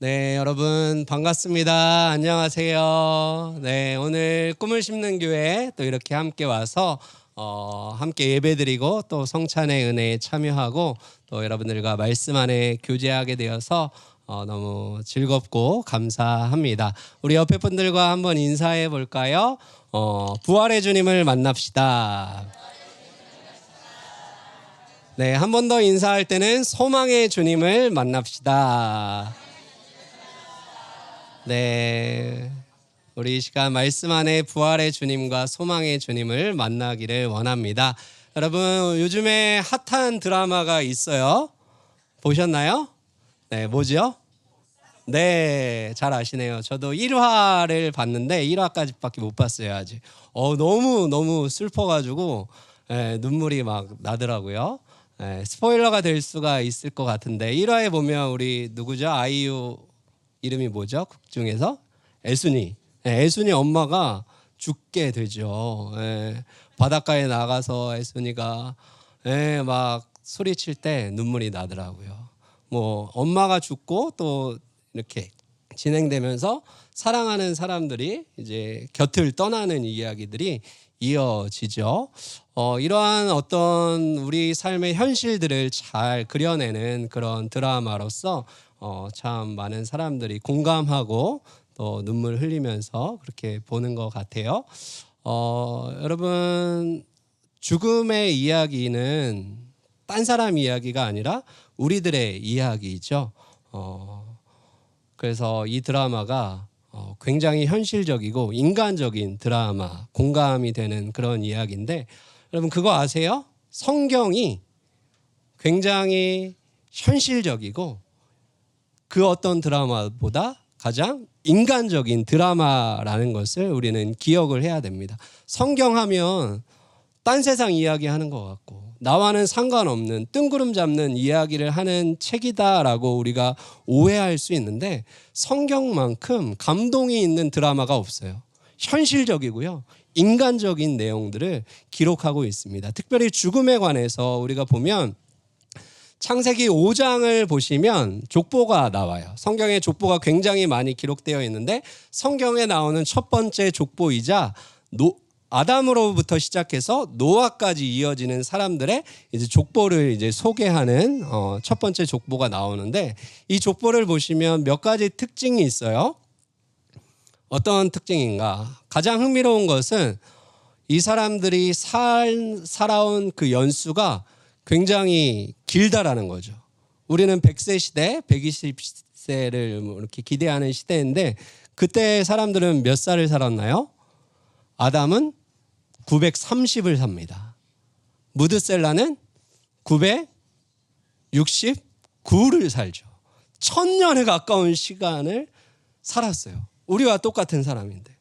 네, 여러분 반갑습니다. 안녕하세요. 네, 오늘 꿈을 심는 교회 또 이렇게 함께 와서 함께 예배드리고 또 성찬의 은혜에 참여하고 또 여러분들과 말씀 안에 교제하게 되어서 너무 즐겁고 감사합니다. 우리 옆에 분들과 한번 인사해 볼까요? 부활의 주님을 만납시다. 네, 한 번 더 인사할 때는 소망의 주님을 만납시다. 네, 우리 이 시간 말씀 안에 부활의 주님과 소망의 주님을 만나기를 원합니다. 여러분, 요즘에 핫한 드라마가 있어요. 보셨나요? 네, 뭐죠? 네, 잘 아시네요. 저도 1화를 봤는데 1화까지밖에 못 봤어요, 아직. 너무 슬퍼가지고 눈물이 막 나더라고요. 스포일러가 될 수가 있을 것 같은데 1화에 보면 우리 누구죠? 아이유 이름이 뭐죠? 극 중에서 애순이. 애순이 엄마가 죽게 되죠. 바닷가에 나가서 애순이가 막 소리칠 때 눈물이 나더라고요. 뭐 엄마가 죽고 또 이렇게 진행되면서 사랑하는 사람들이 이제 곁을 떠나는 이야기들이 이어지죠. 이러한 어떤 우리 삶의 현실들을 잘 그려내는 그런 드라마로서 참 많은 사람들이 공감하고 또 눈물 흘리면서 그렇게 보는 것 같아요. 여러분, 죽음의 이야기는 딴 사람 이야기가 아니라 우리들의 이야기죠. 그래서 이 드라마가 굉장히 현실적이고 인간적인 드라마, 공감이 되는 그런 이야기인데 여러분 그거 아세요? 성경이 굉장히 현실적이고 그 어떤 드라마보다 가장 인간적인 드라마라는 것을 우리는 기억을 해야 됩니다. 성경 하면 딴 세상 이야기 하는 것 같고 나와는 상관없는 뜬구름 잡는 이야기를 하는 책이다라고 우리가 오해할 수 있는데 성경만큼 감동이 있는 드라마가 없어요. 현실적이고요. 인간적인 내용들을 기록하고 있습니다. 특별히 죽음에 관해서 우리가 보면 창세기 5장을 보시면 족보가 나와요. 성경에 족보가 굉장히 많이 기록되어 있는데 성경에 나오는 첫 번째 족보이자 아담으로부터 시작해서 노아까지 이어지는 사람들의 이제 족보를 이제 소개하는 첫 번째 족보가 나오는데 이 족보를 보시면 몇 가지 특징이 있어요. 어떤 특징인가? 가장 흥미로운 것은 이 사람들이 살아온 그 연수가 굉장히 길다라는 거죠. 우리는 100세 시대, 120세를 이렇게 기대하는 시대인데 그때 사람들은 몇 살을 살았나요? 아담은 930을 삽니다. 무드셀라는 969를 살죠. 1000년에 가까운 시간을 살았어요. 우리와 똑같은 사람인데.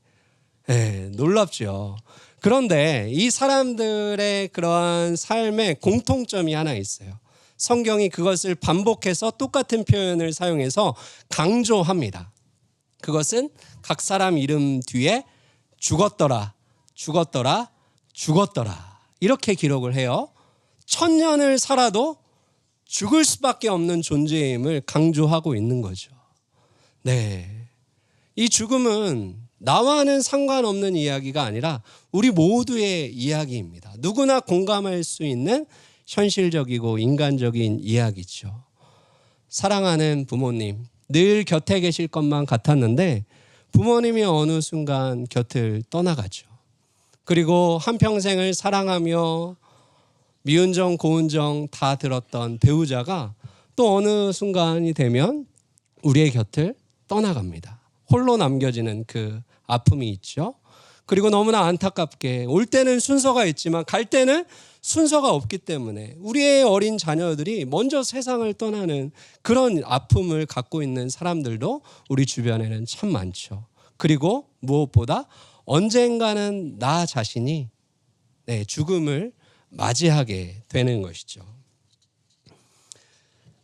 놀랍죠. 그런데 이 사람들의 그러한 삶의 공통점이 하나 있어요. 성경이 그것을 반복해서 똑같은 표현을 사용해서 강조합니다. 그것은 각 사람 이름 뒤에 죽었더라, 죽었더라, 죽었더라 이렇게 기록을 해요. 1000년을 살아도 죽을 수밖에 없는 존재임을 강조하고 있는 거죠. 네, 이 죽음은 나와는 상관없는 이야기가 아니라 우리 모두의 이야기입니다. 누구나 공감할 수 있는 현실적이고 인간적인 이야기죠. 사랑하는 부모님, 늘 곁에 계실 것만 같았는데 부모님이 어느 순간 곁을 떠나가죠. 그리고 한평생을 사랑하며 미운 정 고운 정 다 들었던 배우자가 또 어느 순간이 되면 우리의 곁을 떠나갑니다. 홀로 남겨지는 그 아픔이 있죠. 그리고 너무나 안타깝게 올 때는 순서가 있지만 갈 때는 순서가 없기 때문에 우리의 어린 자녀들이 먼저 세상을 떠나는 그런 아픔을 갖고 있는 사람들도 우리 주변에는 참 많죠. 그리고 무엇보다 언젠가는 나 자신이 죽음을 맞이하게 되는 것이죠.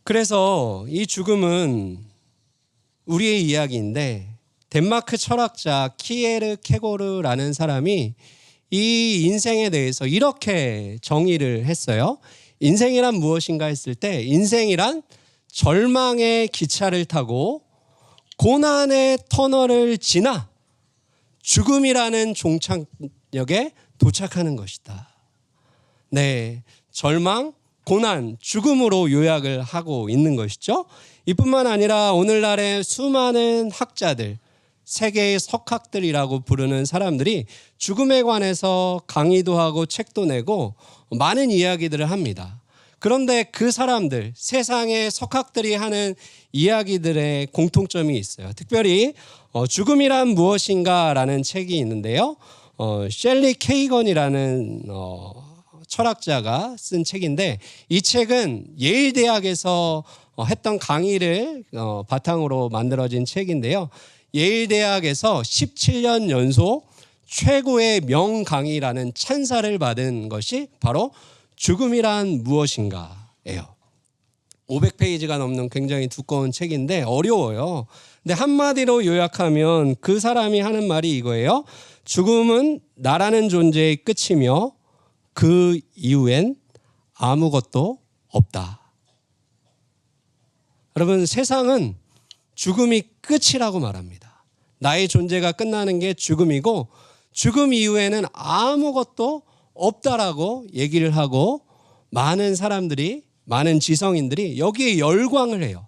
그래서 이 죽음은 우리의 이야기인데 덴마크 철학자 키에르 케고르라는 사람이 이 인생에 대해서 이렇게 정의를 했어요. 인생이란 무엇인가 했을 때 인생이란 절망의 기차를 타고 고난의 터널을 지나 죽음이라는 종착역에 도착하는 것이다. 네, 절망, 고난, 죽음으로 요약을 하고 있는 것이죠. 이뿐만 아니라 오늘날의 수많은 학자들, 세계의 석학들이라고 부르는 사람들이 죽음에 관해서 강의도 하고 책도 내고 많은 이야기들을 합니다. 그런데 그 사람들, 세상의 석학들이 하는 이야기들의 공통점이 있어요. 특별히 죽음이란 무엇인가라는 책이 있는데요. 셸리 케이건이라는 철학자가 쓴 책인데, 이 책은 예일 대학에서 했던 강의를 바탕으로 만들어진 책인데요. 예일 대학에서 17년 연속 최고의 명강의라는 찬사를 받은 것이 바로 죽음이란 무엇인가예요. 500페이지가 넘는 굉장히 두꺼운 책인데 어려워요. 근데 한마디로 요약하면 그 사람이 하는 말이 이거예요. 죽음은 나라는 존재의 끝이며 그 이후엔 아무것도 없다. 여러분, 세상은 죽음이 끝이라고 말합니다. 나의 존재가 끝나는 게 죽음이고 죽음 이후에는 아무것도 없다라고 얘기를 하고 많은 사람들이, 많은 지성인들이 여기에 열광을 해요.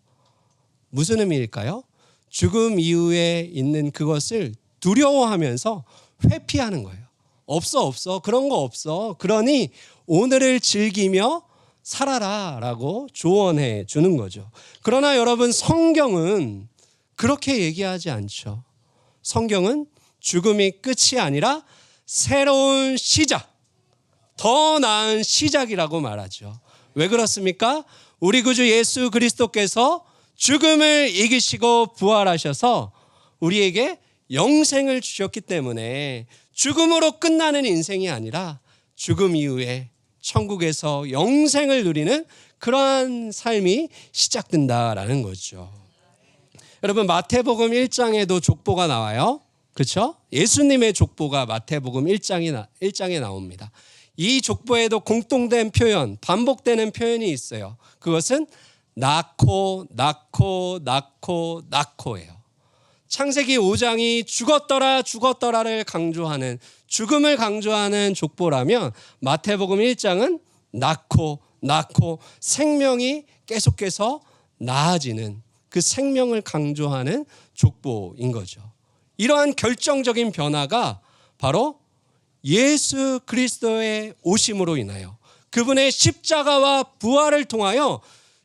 무슨 의미일까요? 죽음 이후에 있는 그것을 두려워하면서 회피하는 거예요. 없어. 그런 거 없어. 그러니 오늘을 즐기며 살아라라고 조언해 주는 거죠. 그러나 여러분, 성경은 그렇게 얘기하지 않죠. 성경은 죽음이 끝이 아니라 새로운 시작, 더 나은 시작이라고 말하죠. 왜 그렇습니까? 우리 구주 예수 그리스도께서 죽음을 이기시고 부활하셔서 우리에게 영생을 주셨기 때문에 죽음으로 끝나는 인생이 아니라 죽음 이후에 천국에서 영생을 누리는 그러한 삶이 시작된다라는 거죠. 여러분, 마태복음 1장에도 족보가 나와요. 그렇죠? 예수님의 족보가 마태복음 1장에 나옵니다. 이 족보에도 공통된 표현, 반복되는 표현이 있어요. 그것은 낳고예요. 창세기 5장이 죽었더라를 강조하는, 죽음을 강조하는 족보라면 마태복음 1장은 낳고 생명이 계속해서 나아지는, 그 생명을 강조하는 족보인 거죠. 이러한 결정적인 변화가 바로 예수 그리스도의 오심으로 인하여, 그분의 십자가와 부활을 통하여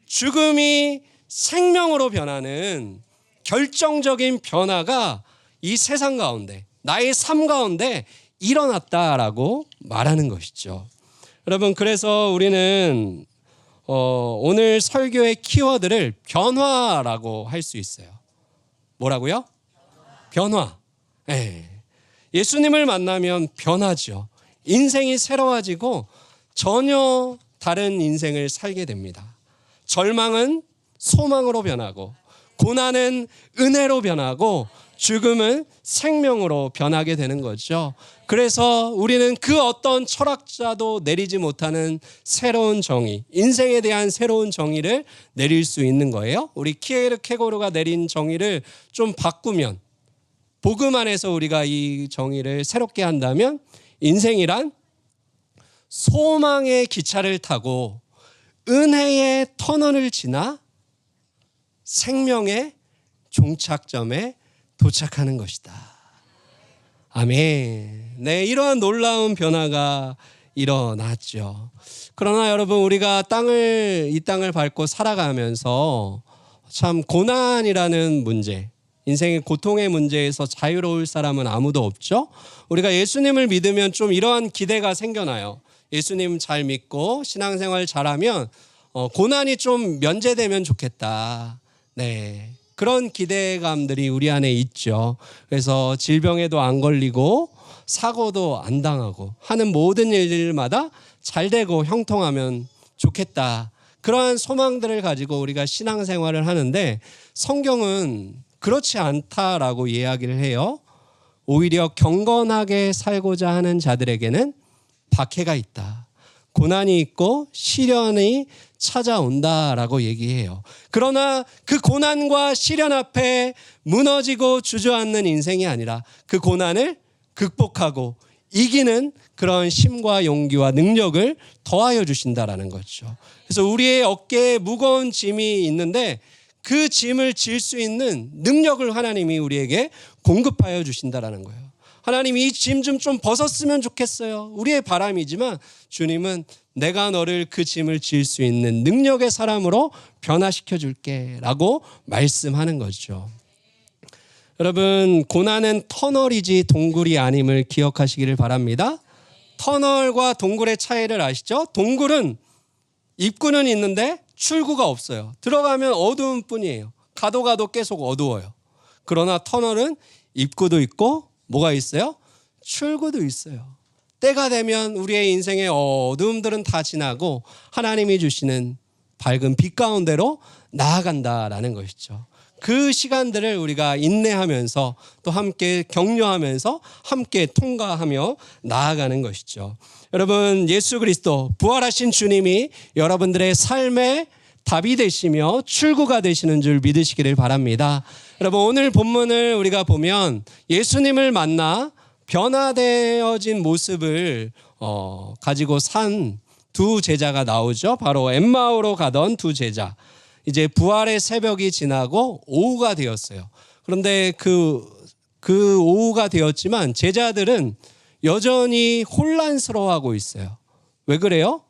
죽음이 생명으로 변하는 결정적인 변화가 이 세상 가운데, 나의 삶 가운데 일어났다라고 말하는 것이죠. 여러분, 그래서 우리는 오늘 설교의 키워드를 변화라고 할 수 있어요. 뭐라고요? 변화. 네. 예수님을 만나면 변하죠. 인생이 새로워지고 전혀 다른 인생을 살게 됩니다. 절망은 소망으로 변하고, 고난은 은혜로 변하고, 죽음은 생명으로 변하게 되는 거죠. 그래서 우리는 그 어떤 철학자도 내리지 못하는 새로운 정의, 인생에 대한 새로운 정의를 내릴 수 있는 거예요. 우리 키에르케고르가 내린 정의를 좀 바꾸면, 복음 안에서 우리가 이 정의를 새롭게 한다면, 인생이란 소망의 기차를 타고 은혜의 터널을 지나 생명의 종착점에 도착하는 것이다. 아멘. 네, 이러한 놀라운 변화가 일어났죠. 그러나 여러분, 우리가 이 땅을 밟고 살아가면서 참 고난이라는 문제, 인생의 고통의 문제에서 자유로울 사람은 아무도 없죠. 우리가 예수님을 믿으면 좀 이러한 기대가 생겨나요. 예수님 잘 믿고 신앙생활 잘하면 고난이 좀 면제되면 좋겠다. 네, 그런 기대감들이 우리 안에 있죠. 그래서 질병에도 안 걸리고 사고도 안 당하고 하는 모든 일들마다 잘 되고 형통하면 좋겠다. 그러한 소망들을 가지고 우리가 신앙생활을 하는데, 성경은 그렇지 않다라고 이야기를 해요. 오히려 경건하게 살고자 하는 자들에게는 박해가 있다. 고난이 있고 시련이 찾아온다라고 얘기해요. 그러나 그 고난과 시련 앞에 무너지고 주저앉는 인생이 아니라 그 고난을 극복하고 이기는 그런 힘과 용기와 능력을 더하여 주신다라는 거죠. 그래서 우리의 어깨에 무거운 짐이 있는데 그 짐을 질 수 있는 능력을 하나님이 우리에게 공급하여 주신다라는 거예요. 하나님 이 짐 좀 벗었으면 좋겠어요. 우리의 바람이지만 주님은 내가 너를 그 짐을 질 수 있는 능력의 사람으로 변화시켜 줄게 라고 말씀하는 거죠. 여러분, 고난은 터널이지 동굴이 아님을 기억하시기를 바랍니다. 터널과 동굴의 차이를 아시죠? 동굴은 입구는 있는데 출구가 없어요. 들어가면 어두운 뿐이에요. 가도 계속 어두워요. 그러나 터널은 입구도 있고 뭐가 있어요? 출구도 있어요. 때가 되면 우리의 인생의 어두움들은 다 지나고 하나님이 주시는 밝은 빛 가운데로 나아간다라는 것이죠. 그 시간들을 우리가 인내하면서 또 함께 격려하면서 함께 통과하며 나아가는 것이죠. 여러분, 예수 그리스도 부활하신 주님이 여러분들의 삶의 답이 되시며 출구가 되시는 줄 믿으시기를 바랍니다. 여러분, 오늘 본문을 우리가 보면 예수님을 만나 변화되어진 모습을 가지고 산 두 제자가 나오죠. 바로 엠마오로 가던 두 제자. 이제 부활의 새벽이 지나고 오후가 되었어요. 그런데 그 오후가 되었지만 제자들은 여전히 혼란스러워하고 있어요. 왜 그래요?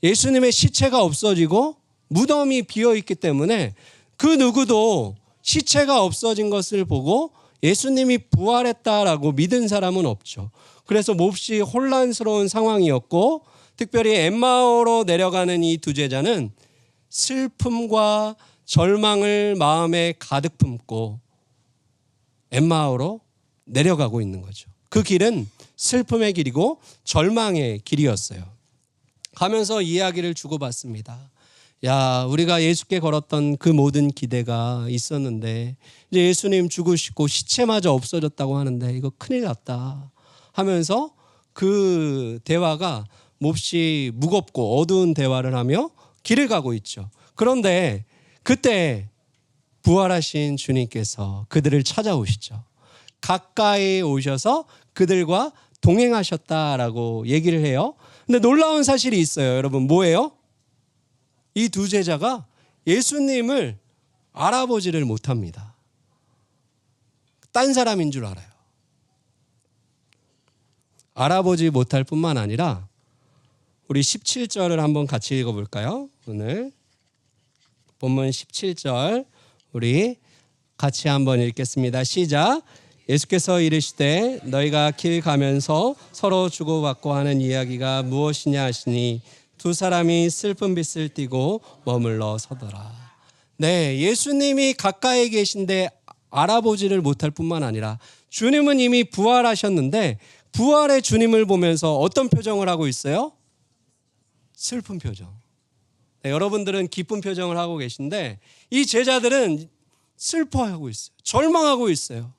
예수님의 시체가 없어지고 무덤이 비어있기 때문에 그 누구도 시체가 없어진 것을 보고 예수님이 부활했다라고 믿은 사람은 없죠. 그래서 몹시 혼란스러운 상황이었고 특별히 엠마오로 내려가는 이 두 제자는 슬픔과 절망을 마음에 가득 품고 엠마오로 내려가고 있는 거죠. 그 길은 슬픔의 길이고 절망의 길이었어요. 가면서 이야기를 주고받습니다. 야, 우리가 예수께 걸었던 그 모든 기대가 있었는데 이제 예수님 죽으시고 시체마저 없어졌다고 하는데 이거 큰일 났다 하면서 그 대화가 몹시 무겁고 어두운 대화를 하며 길을 가고 있죠. 그런데 그때 부활하신 주님께서 그들을 찾아오시죠. 가까이 오셔서 그들과 동행하셨다라고 얘기를 해요. 근데 놀라운 사실이 있어요. 여러분, 뭐예요? 이 두 제자가 예수님을 알아보지를 못합니다. 딴 사람인 줄 알아요. 알아보지 못할 뿐만 아니라 우리 17절을 한번 같이 읽어볼까요? 오늘 본문 17절 우리 같이 한번 읽겠습니다. 시작. 예수께서 이르시되 너희가 길 가면서 서로 주고받고 하는 이야기가 무엇이냐 하시니 두 사람이 슬픈 빛을 띠고 머물러 서더라. 네, 예수님이 가까이 계신데 알아보지를 못할 뿐만 아니라 주님은 이미 부활하셨는데 부활의 주님을 보면서 어떤 표정을 하고 있어요? 슬픈 표정. 네, 여러분들은 기쁜 표정을 하고 계신데 이 제자들은 슬퍼하고 있어요. 절망하고 있어요.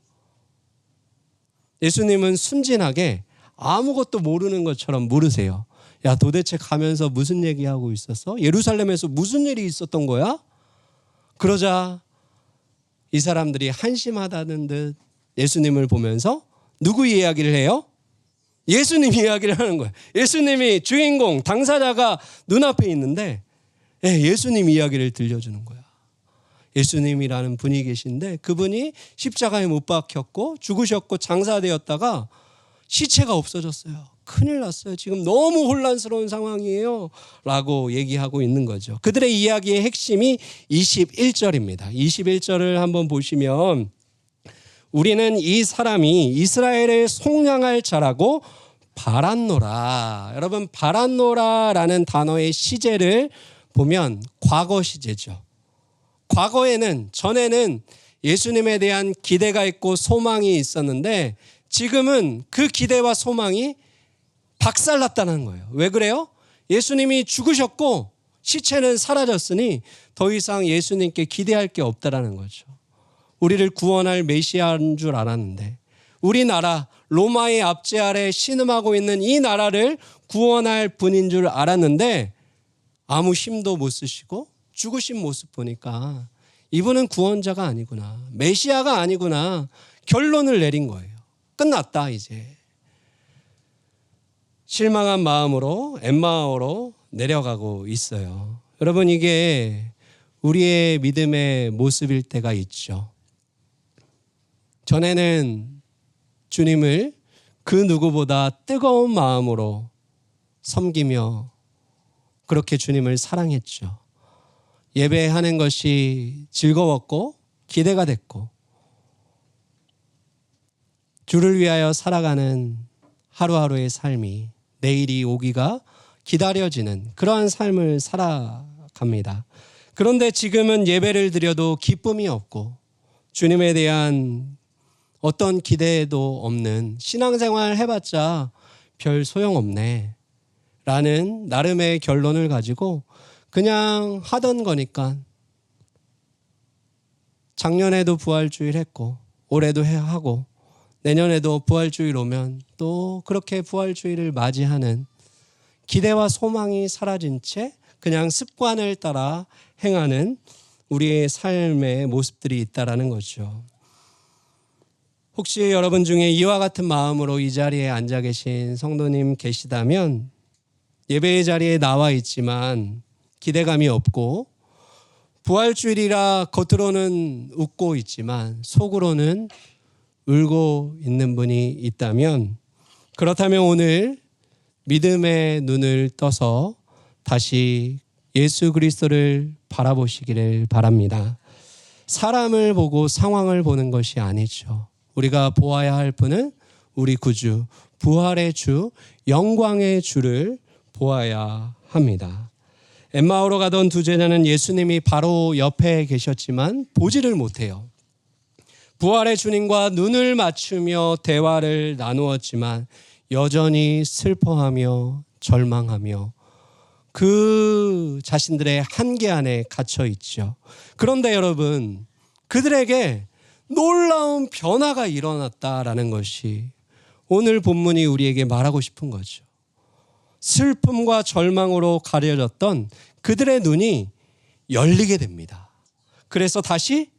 예수님은 순진하게 아무것도 모르는 것처럼 물으세요. 야, 도대체 가면서 무슨 얘기하고 있었어? 예루살렘에서 무슨 일이 있었던 거야? 그러자 이 사람들이 한심하다는 듯 예수님을 보면서 누구 이야기를 해요? 예수님 이야기를 하는 거예요. 예수님이 주인공, 당사자가 눈앞에 있는데 예수님 이야기를 들려주는 거야. 예수님이라는 분이 계신데 그분이 십자가에 못 박혔고 죽으셨고 장사되었다가 시체가 없어졌어요. 큰일 났어요. 지금 너무 혼란스러운 상황이에요. 라고 얘기하고 있는 거죠. 그들의 이야기의 핵심이 21절입니다. 21절을 한번 보시면 우리는 이 사람이 이스라엘의 속량할 자라고 바랐노라. 여러분, 바랐노라라는 단어의 시제를 보면 과거 시제죠. 과거에는, 전에는 예수님에 대한 기대가 있고 소망이 있었는데 지금은 그 기대와 소망이 박살났다는 거예요. 왜 그래요? 예수님이 죽으셨고 시체는 사라졌으니 더 이상 예수님께 기대할 게 없다라는 거죠. 우리를 구원할 메시아인 줄 알았는데 우리나라 로마의 압제 아래 신음하고 있는 이 나라를 구원할 분인 줄 알았는데 아무 힘도 못 쓰시고 죽으신 모습 보니까 이분은 구원자가 아니구나, 메시아가 아니구나 결론을 내린 거예요. 끝났다 이제. 실망한 마음으로 엠마오로 내려가고 있어요. 여러분, 이게 우리의 믿음의 모습일 때가 있죠. 전에는 주님을 그 누구보다 뜨거운 마음으로 섬기며 그렇게 주님을 사랑했죠. 예배하는 것이 즐거웠고 기대가 됐고 주를 위하여 살아가는 하루하루의 삶이 내일이 오기가 기다려지는 그러한 삶을 살아갑니다. 그런데 지금은 예배를 드려도 기쁨이 없고 주님에 대한 어떤 기대도 없는 신앙생활 해봤자 별 소용없네 라는 나름의 결론을 가지고 그냥 하던 거니까 작년에도 부활주일 했고 올해도 하고 내년에도 부활주일 오면 또 그렇게 부활주일을 맞이하는 기대와 소망이 사라진 채 그냥 습관을 따라 행하는 우리의 삶의 모습들이 있다라는 거죠. 혹시 여러분 중에 이와 같은 마음으로 이 자리에 앉아 계신 성도님 계시다면 예배의 자리에 나와 있지만 기대감이 없고 부활주일이라 겉으로는 웃고 있지만 속으로는 울고 있는 분이 있다면 그렇다면 오늘 믿음의 눈을 떠서 다시 예수 그리스도를 바라보시기를 바랍니다. 사람을 보고 상황을 보는 것이 아니죠. 우리가 보아야 할 분은 우리 구주, 부활의 주, 영광의 주를 보아야 합니다. 엠마오로 가던 두 제자는 예수님이 바로 옆에 계셨지만 보지를 못해요. 부활의 주님과 눈을 맞추며 대화를 나누었지만 여전히 슬퍼하며 절망하며 그 자신들의 한계 안에 갇혀 있죠. 그런데 여러분, 그들에게 놀라운 변화가 일어났다라는 것이 오늘 본문이 우리에게 말하고 싶은 거죠. 슬픔과 절망으로 가려졌던 그들의 눈이 열리게 됩니다. 그래서 다시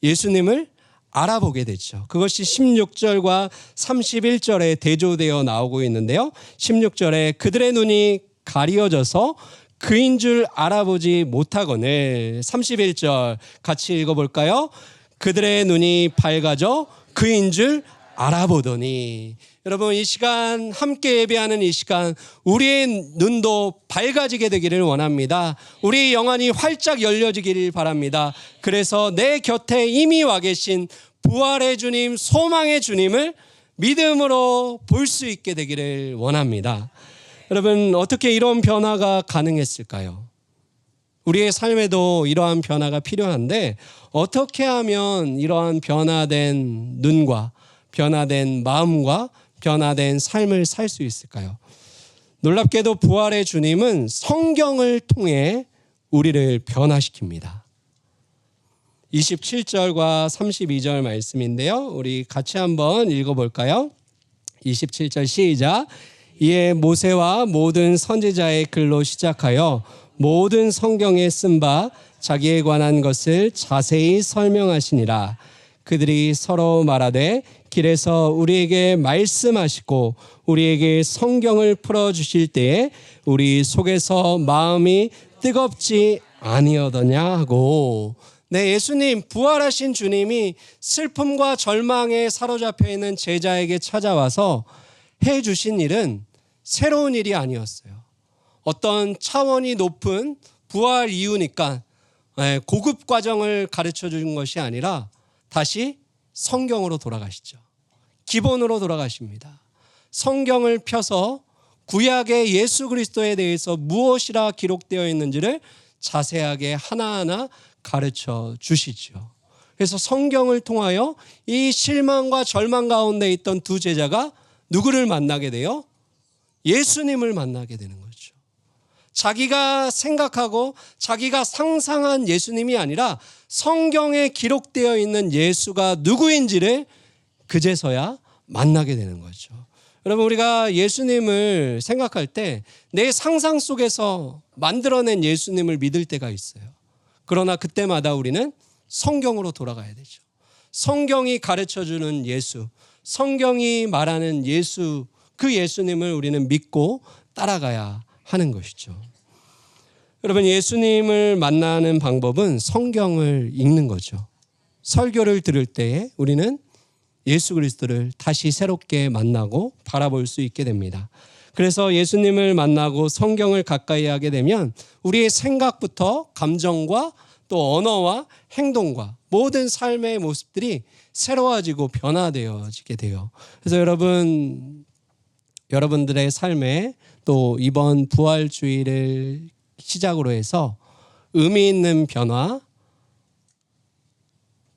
예수님을 알아보게 되죠. 그것이 16절과 31절에 대조되어 나오고 있는데요. 16절에 그들의 눈이 가리어져서 그인 줄 알아보지 못하거늘, 31절 같이 읽어볼까요? 그들의 눈이 밝아져 그인 줄 알아보더니. 여러분, 이 시간 함께 예배하는 이 시간 우리의 눈도 밝아지게 되기를 원합니다. 우리의 영안이 활짝 열려지기를 바랍니다. 그래서 내 곁에 이미 와 계신 부활의 주님, 소망의 주님을 믿음으로 볼 수 있게 되기를 원합니다. 여러분, 어떻게 이런 변화가 가능했을까요? 우리의 삶에도 이러한 변화가 필요한데 어떻게 하면 이러한 변화된 눈과 변화된 마음과 변화된 삶을 살 수 있을까요? 놀랍게도 부활의 주님은 성경을 통해 우리를 변화시킵니다. 27절과 32절 말씀인데요. 우리 같이 한번 읽어볼까요? 27절 시작. 이에 모세와 모든 선지자의 글로 시작하여 모든 성경에 쓴 바 자기에 관한 것을 자세히 설명하시니라. 그들이 서로 말하되 길에서 우리에게 말씀하시고 우리에게 성경을 풀어주실 때에 우리 속에서 마음이 뜨겁지 아니하더냐 하고. 네, 예수님, 부활하신 주님이 슬픔과 절망에 사로잡혀 있는 제자에게 찾아와서 해주신 일은 새로운 일이 아니었어요. 어떤 차원이 높은 부활 이유니까 고급 과정을 가르쳐 준 것이 아니라 다시 성경으로 돌아가시죠. 기본으로 돌아가십니다. 성경을 펴서 구약의 예수 그리스도에 대해서 무엇이라 기록되어 있는지를 자세하게 하나하나 가르쳐 주시죠. 그래서 성경을 통하여 이 실망과 절망 가운데 있던 두 제자가 누구를 만나게 돼요? 예수님을 만나게 되는 거죠. 자기가 생각하고 자기가 상상한 예수님이 아니라 성경에 기록되어 있는 예수가 누구인지를 그제서야 만나게 되는 거죠. 여러분, 우리가 예수님을 생각할 때 내 상상 속에서 만들어낸 예수님을 믿을 때가 있어요. 그러나 그때마다 우리는 성경으로 돌아가야 되죠. 성경이 가르쳐주는 예수, 성경이 말하는 예수, 그 예수님을 우리는 믿고 따라가야 하는 것이죠. 여러분, 예수님을 만나는 방법은 성경을 읽는 거죠. 설교를 들을 때에 우리는 예수 그리스도를 다시 새롭게 만나고 바라볼 수 있게 됩니다. 그래서 예수님을 만나고 성경을 가까이 하게 되면 우리의 생각부터 감정과 또 언어와 행동과 모든 삶의 모습들이 새로워지고 변화되어지게 돼요. 그래서 여러분들의 삶에 또 이번 부활주의를 시작으로 해서 의미 있는 변화,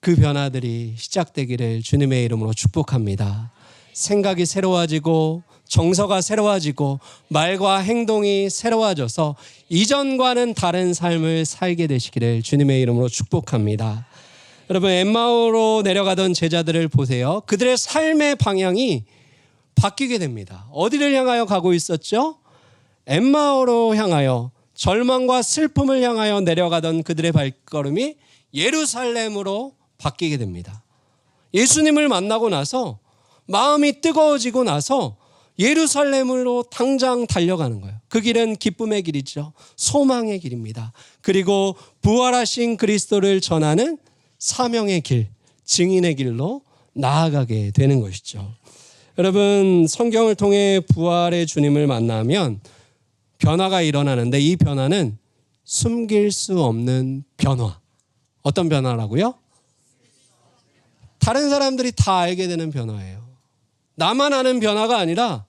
그 변화들이 시작되기를 주님의 이름으로 축복합니다. 생각이 새로워지고 정서가 새로워지고 말과 행동이 새로워져서 이전과는 다른 삶을 살게 되시기를 주님의 이름으로 축복합니다. 여러분, 엠마오로 내려가던 제자들을 보세요. 그들의 삶의 방향이 바뀌게 됩니다. 어디를 향하여 가고 있었죠? 엠마오로 향하여, 절망과 슬픔을 향하여 내려가던 그들의 발걸음이 예루살렘으로 바뀌게 됩니다. 예수님을 만나고 나서 마음이 뜨거워지고 나서 예루살렘으로 당장 달려가는 거예요. 그 길은 기쁨의 길이죠. 소망의 길입니다. 그리고 부활하신 그리스도를 전하는 사명의 길, 증인의 길로 나아가게 되는 것이죠. 여러분, 성경을 통해 부활의 주님을 만나면 변화가 일어나는데 이 변화는 숨길 수 없는 변화. 어떤 변화라고요? 다른 사람들이 다 알게 되는 변화예요. 나만 아는 변화가 아니라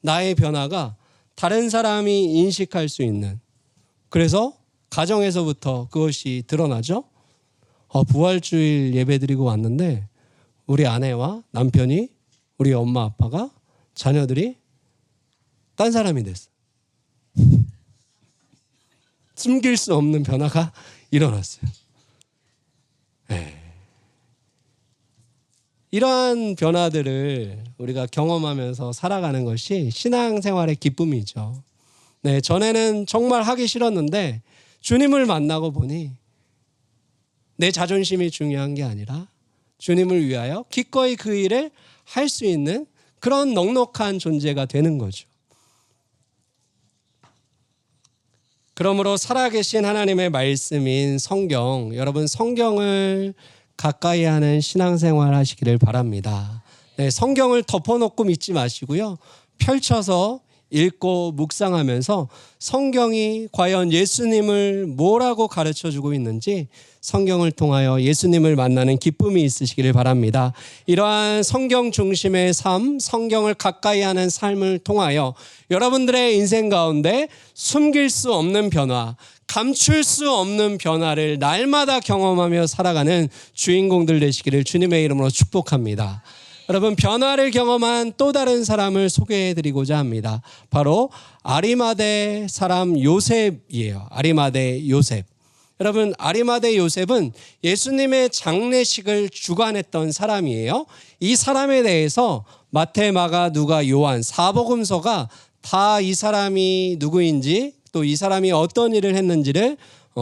나의 변화가 다른 사람이 인식할 수 있는, 그래서 가정에서부터 그것이 드러나죠. 부활주일 예배드리고 왔는데 우리 아내와 남편이, 우리 엄마 아빠가, 자녀들이 딴 사람이 됐어. 숨길 수 없는 변화가 일어났어요. 네. 이러한 변화들을 우리가 경험하면서 살아가는 것이 신앙생활의 기쁨이죠. 네, 전에는 정말 하기 싫었는데 주님을 만나고 보니 내 자존심이 중요한 게 아니라 주님을 위하여 기꺼이 그 일을 할 수 있는 그런 넉넉한 존재가 되는 거죠. 그러므로 살아계신 하나님의 말씀인 성경, 여러분 성경을 가까이 하는 신앙생활 하시기를 바랍니다. 네, 성경을 덮어놓고 믿지 마시고요. 펼쳐서 읽고 묵상하면서 성경이 과연 예수님을 뭐라고 가르쳐주고 있는지 성경을 통하여 예수님을 만나는 기쁨이 있으시기를 바랍니다. 이러한 성경 중심의 삶, 성경을 가까이 하는 삶을 통하여 여러분들의 인생 가운데 숨길 수 없는 변화, 감출 수 없는 변화를 날마다 경험하며 살아가는 주인공들 되시기를 주님의 이름으로 축복합니다. 여러분, 변화를 경험한 또 다른 사람을 소개해드리고자 합니다. 바로 아리마대 사람 요셉이에요. 아리마대 요셉. 여러분, 아리마대 요셉은 예수님의 장례식을 주관했던 사람이에요. 이 사람에 대해서 마태, 마가, 누가, 요한, 사복음서가 다 이 사람이 누구인지 또 이 사람이 어떤 일을 했는지를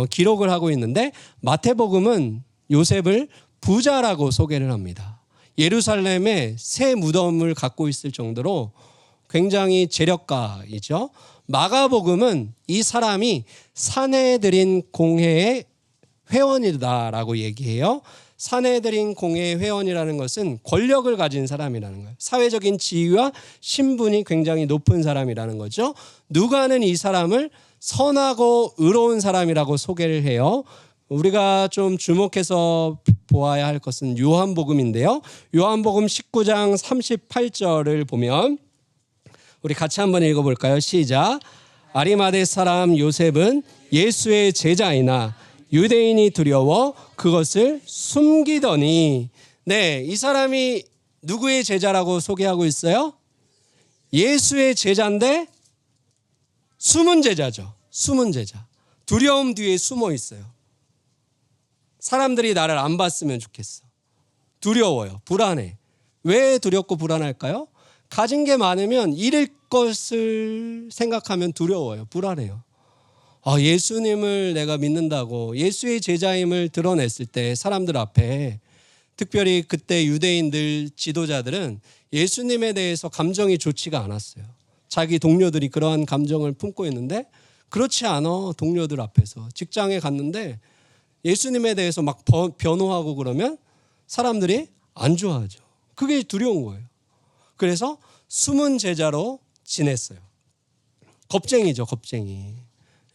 기록을 하고 있는데, 마태복음은 요셉을 부자라고 소개를 합니다. 예루살렘에 새 무덤을 갖고 있을 정도로 굉장히 재력가이죠. 마가복음은 이 사람이 사내들인 공회의 회원이다라고 얘기해요. 사내들인 공회의 회원이라는 것은 권력을 가진 사람이라는 거예요. 사회적인 지위와 신분이 굉장히 높은 사람이라는 거죠. 누가는 이 사람을 선하고 의로운 사람이라고 소개를 해요. 우리가 좀 주목해서 보아야 할 것은 요한복음인데요. 요한복음 19장 38절을 보면 우리 같이 한번 읽어볼까요? 시작. 아리마대 사람 요셉은 예수의 제자이나 유대인이 두려워 그것을 숨기더니, 네, 이 사람이 누구의 제자라고 소개하고 있어요? 예수의 제자인데 숨은 제자죠. 숨은 제자. 두려움 뒤에 숨어 있어요. 사람들이 나를 안 봤으면 좋겠어. 두려워요. 불안해. 왜 두렵고 불안할까요? 가진 게 많으면 잃을 것을 생각하면 두려워요. 불안해요. 예수님을 내가 믿는다고 예수의 제자임을 드러냈을 때 사람들 앞에, 특별히 그때 유대인들 지도자들은 예수님에 대해서 감정이 좋지가 않았어요. 자기 동료들이 그러한 감정을 품고 있는데 그렇지 않아. 동료들 앞에서 직장에 갔는데 예수님에 대해서 막 변호하고 그러면 사람들이 안 좋아하죠. 그게 두려운 거예요. 그래서 숨은 제자로 지냈어요. 겁쟁이죠, 겁쟁이.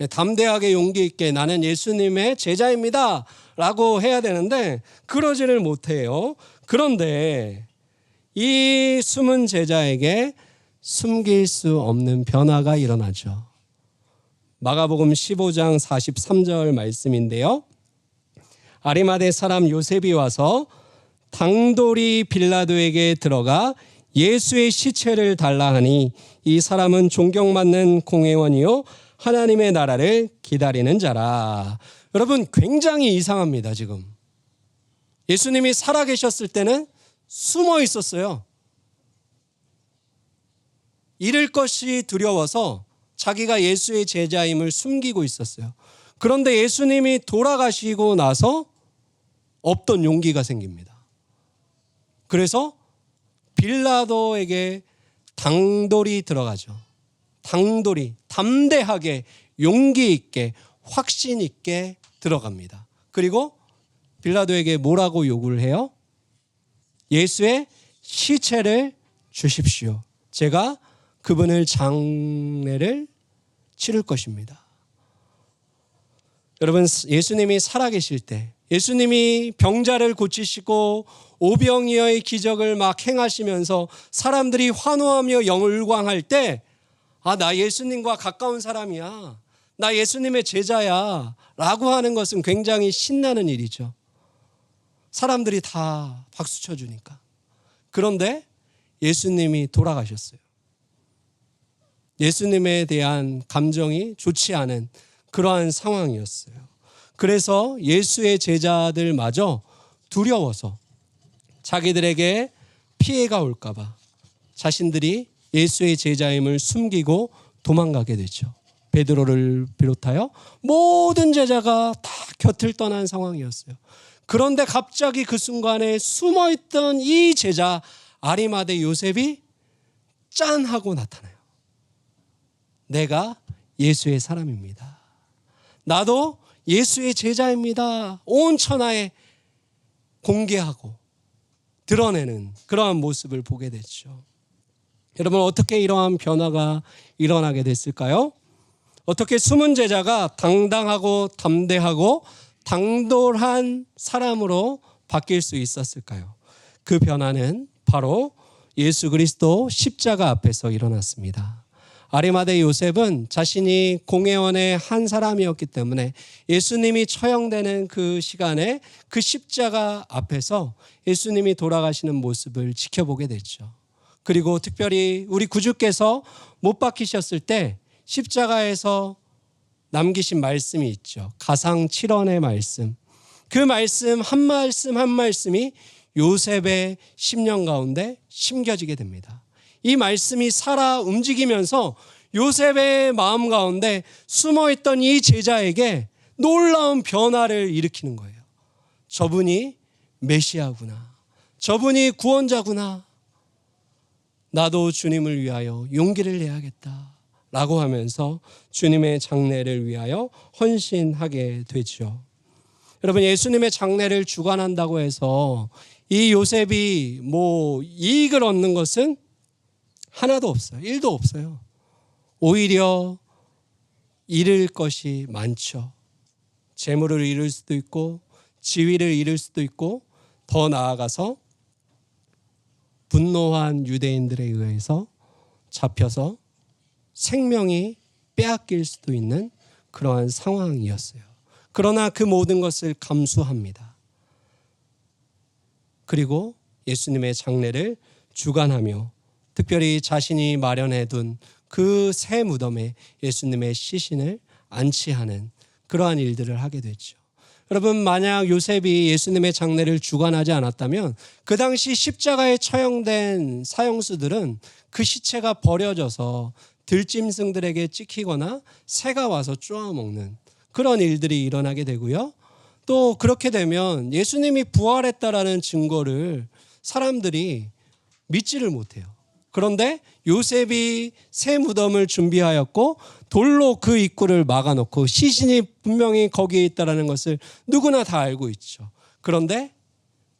담대하게 용기 있게 나는 예수님의 제자입니다 라고 해야 되는데 그러지를 못해요. 그런데 이 숨은 제자에게 숨길 수 없는 변화가 일어나죠. 마가복음 15장 43절 말씀인데요. 아리마대 사람 요셉이 와서 당돌이 빌라도에게 들어가 예수의 시체를 달라 하니 이 사람은 존경받는 공회원이요 하나님의 나라를 기다리는 자라. 여러분, 굉장히 이상합니다. 지금 예수님이 살아계셨을 때는 숨어 있었어요. 잃을 것이 두려워서 자기가 예수의 제자임을 숨기고 있었어요. 그런데 예수님이 돌아가시고 나서 없던 용기가 생깁니다. 그래서 빌라도에게 당돌이 들어가죠. 당돌이, 담대하게, 용기 있게, 확신 있게 들어갑니다. 그리고 빌라도에게 뭐라고 요구를 해요? 예수의 시체를 주십시오. 제가 그분을 장례를 치를 것입니다. 여러분, 예수님이 살아계실 때, 예수님이 병자를 고치시고 오병이어의 기적을 막 행하시면서 사람들이 환호하며 영을광할 때, 나 예수님과 가까운 사람이야, 나 예수님의 제자야 라고 하는 것은 굉장히 신나는 일이죠. 사람들이 다 박수 쳐주니까. 그런데 예수님이 돌아가셨어요. 예수님에 대한 감정이 좋지 않은 그러한 상황이었어요. 그래서 예수의 제자들마저 두려워서 자기들에게 피해가 올까 봐 자신들이 예수의 제자임을 숨기고 도망가게 되죠. 베드로를 비롯하여 모든 제자가 다 곁을 떠난 상황이었어요. 그런데 갑자기 그 순간에 숨어있던 이 제자 아리마대 요셉이 짠 하고 나타나요. 내가 예수의 사람입니다. 나도 예수의 제자입니다. 온 천하에 공개하고 드러내는 그러한 모습을 보게 됐죠. 여러분, 어떻게 이러한 변화가 일어나게 됐을까요? 어떻게 숨은 제자가 당당하고 담대하고 당돌한 사람으로 바뀔 수 있었을까요? 그 변화는 바로 예수 그리스도 십자가 앞에서 일어났습니다. 아리마대 요셉은 자신이 공회원의 한 사람이었기 때문에 예수님이 처형되는 그 시간에 그 십자가 앞에서 예수님이 돌아가시는 모습을 지켜보게 됐죠. 그리고 특별히 우리 구주께서 못 박히셨을 때 십자가에서 남기신 말씀이 있죠. 가상 7원의 말씀. 그 말씀 한 말씀이 요셉의 심령 가운데 심겨지게 됩니다. 이 말씀이 살아 움직이면서 요셉의 마음 가운데 숨어있던 이 제자에게 놀라운 변화를 일으키는 거예요. 저분이 메시아구나. 저분이 구원자구나. 나도 주님을 위하여 용기를 내야겠다 라고 하면서 주님의 장례를 위하여 헌신하게 되죠. 여러분, 예수님의 장례를 주관한다고 해서 이 요셉이 이익을 얻는 것은 하나도 없어요. 1도 없어요. 오히려 잃을 것이 많죠. 재물을 잃을 수도 있고 지위를 잃을 수도 있고 더 나아가서 분노한 유대인들에 의해서 잡혀서 생명이 빼앗길 수도 있는 그러한 상황이었어요. 그러나 그 모든 것을 감수합니다. 그리고 예수님의 장례를 주관하며 특별히 자신이 마련해둔 그 새 무덤에 예수님의 시신을 안치하는 그러한 일들을 하게 됐죠. 여러분, 만약 요셉이 예수님의 장례를 주관하지 않았다면 그 당시 십자가에 처형된 사형수들은 그 시체가 버려져서 들짐승들에게 찍히거나 새가 와서 쪼아먹는 그런 일들이 일어나게 되고요. 또 그렇게 되면 예수님이 부활했다라는 증거를 사람들이 믿지를 못해요. 그런데 요셉이 새 무덤을 준비하였고 돌로 그 입구를 막아놓고 시신이 분명히 거기에 있다는 것을 누구나 다 알고 있죠. 그런데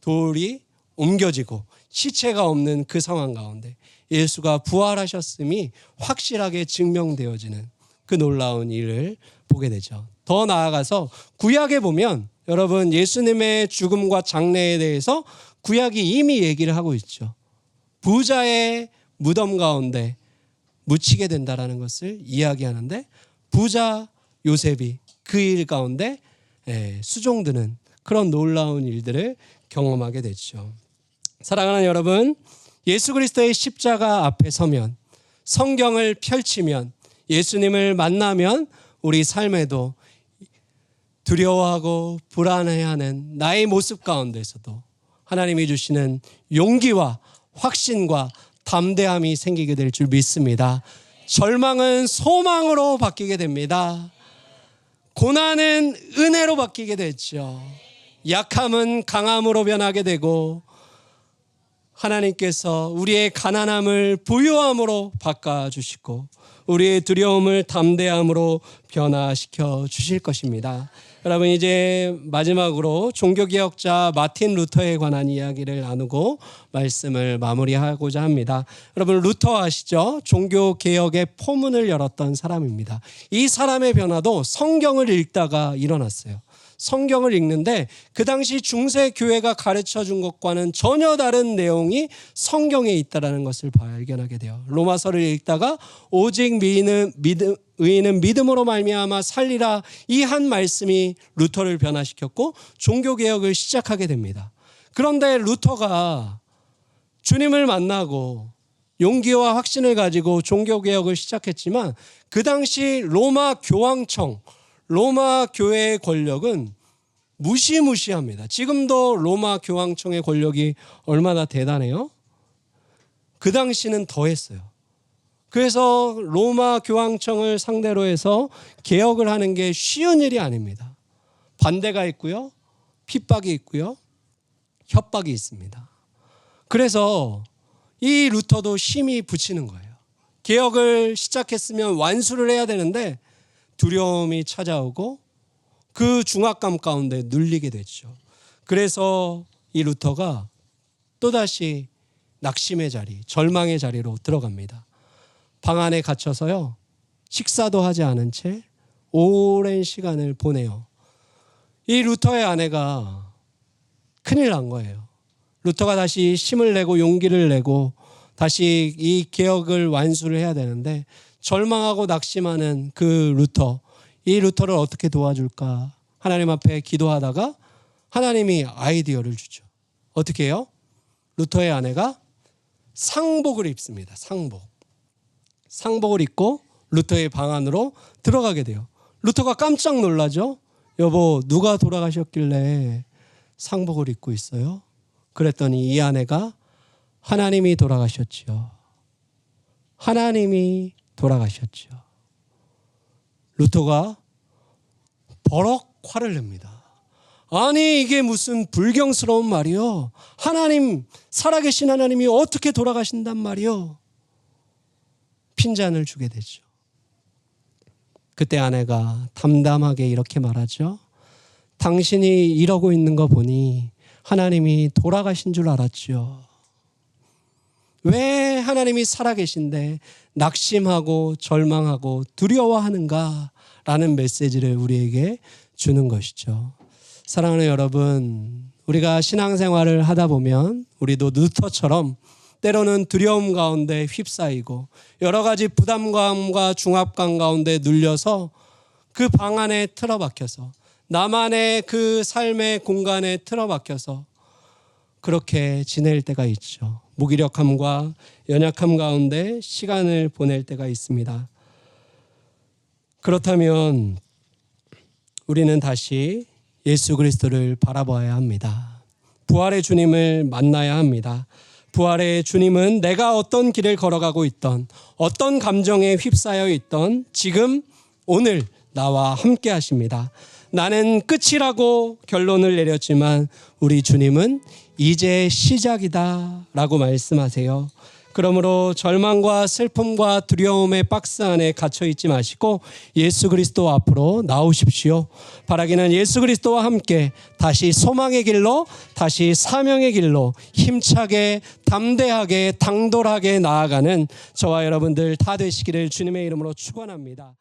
돌이 옮겨지고 시체가 없는 그 상황 가운데 예수가 부활하셨음이 확실하게 증명되어지는 그 놀라운 일을 보게 되죠. 더 나아가서 구약에 보면 여러분, 예수님의 죽음과 장례에 대해서 구약이 이미 얘기를 하고 있죠. 부자의 무덤 가운데 묻히게 된다라는 것을 이야기하는데 부자 요셉이 그 일 가운데 수종드는 그런 놀라운 일들을 경험하게 됐죠. 사랑하는 여러분, 예수 그리스도의 십자가 앞에 서면, 성경을 펼치면, 예수님을 만나면 우리 삶에도 두려워하고 불안해하는 나의 모습 가운데서도 하나님이 주시는 용기와 확신과 담대함이 생기게 될 줄 믿습니다. 절망은 소망으로 바뀌게 됩니다. 고난은 은혜로 바뀌게 되죠. 약함은 강함으로 변하게 되고 하나님께서 우리의 가난함을 부유함으로 바꿔주시고 우리의 두려움을 담대함으로 변화시켜 주실 것입니다. 여러분, 이제 마지막으로 종교개혁자 마틴 루터에 관한 이야기를 나누고 말씀을 마무리하고자 합니다. 여러분, 루터 아시죠? 종교개혁의 포문을 열었던 사람입니다. 이 사람의 변화도 성경을 읽다가 일어났어요. 성경을 읽는데 그 당시 중세 교회가 가르쳐 준 것과는 전혀 다른 내용이 성경에 있다는 것을 발견하게 돼요. 로마서를 읽다가 오직 의인은 믿음으로 말미암아 살리라, 이 한 말씀이 루터를 변화시켰고 종교개혁을 시작하게 됩니다. 그런데 루터가 주님을 만나고 용기와 확신을 가지고 종교개혁을 시작했지만 그 당시 로마 교황청, 로마 교회의 권력은 무시무시합니다. 지금도 로마 교황청의 권력이 얼마나 대단해요? 그 당시는 더했어요. 그래서 로마 교황청을 상대로 해서 개혁을 하는 게 쉬운 일이 아닙니다. 반대가 있고요, 핍박이 있고요, 협박이 있습니다. 그래서 이 루터도 힘이 붙이는 거예요. 개혁을 시작했으면 완수를 해야 되는데 두려움이 찾아오고 그 중압감 가운데 눌리게 됐죠. 그래서 이 루터가 또다시 낙심의 자리, 절망의 자리로 들어갑니다. 방 안에 갇혀서요, 식사도 하지 않은 채 오랜 시간을 보내요. 이 루터의 아내가 큰일 난 거예요. 루터가 다시 힘을 내고 용기를 내고 다시 이 개혁을 완수를 해야 되는데 절망하고 낙심하는 그 루터, 이 루터를 어떻게 도와줄까 하나님 앞에 기도하다가 하나님이 아이디어를 주죠. 어떻게 해요? 루터의 아내가 상복을 입습니다. 상복을 입고 루터의 방 안으로 들어가게 돼요. 루터가 깜짝 놀라죠. 여보, 누가 돌아가셨길래 상복을 입고 있어요? 그랬더니 이 아내가 하나님이 돌아가셨지요. 하나님이 돌아가셨죠. 루터가 버럭 화를 냅니다. 아니, 이게 무슨 불경스러운 말이요? 하나님, 살아계신 하나님이 어떻게 돌아가신단 말이요? 핀잔을 주게 되죠. 그때 아내가 담담하게 이렇게 말하죠. 당신이 이러고 있는 거 보니 하나님이 돌아가신 줄 알았죠. 왜 하나님이 살아계신데 낙심하고 절망하고 두려워하는가? 라는 메시지를 우리에게 주는 것이죠. 사랑하는 여러분, 우리가 신앙생활을 하다 보면 우리도 루터처럼 때로는 두려움 가운데 휩싸이고 여러 가지 부담감과 중압감 가운데 눌려서 그 방 안에 틀어박혀서 나만의 그 삶의 공간에 틀어박혀서 그렇게 지낼 때가 있죠. 무기력함과 연약함 가운데 시간을 보낼 때가 있습니다. 그렇다면 우리는 다시 예수 그리스도를 바라봐야 합니다. 부활의 주님을 만나야 합니다. 부활의 주님은 내가 어떤 길을 걸어가고 있던, 어떤 감정에 휩싸여 있던 지금 오늘 나와 함께 하십니다. 나는 끝이라고 결론을 내렸지만 우리 주님은 이제 시작이다 라고 말씀하세요. 그러므로 절망과 슬픔과 두려움의 박스 안에 갇혀 있지 마시고 예수 그리스도 앞으로 나오십시오. 바라기는 예수 그리스도와 함께 다시 소망의 길로, 다시 사명의 길로 힘차게 담대하게 당돌하게 나아가는 저와 여러분들 다 되시기를 주님의 이름으로 축원합니다.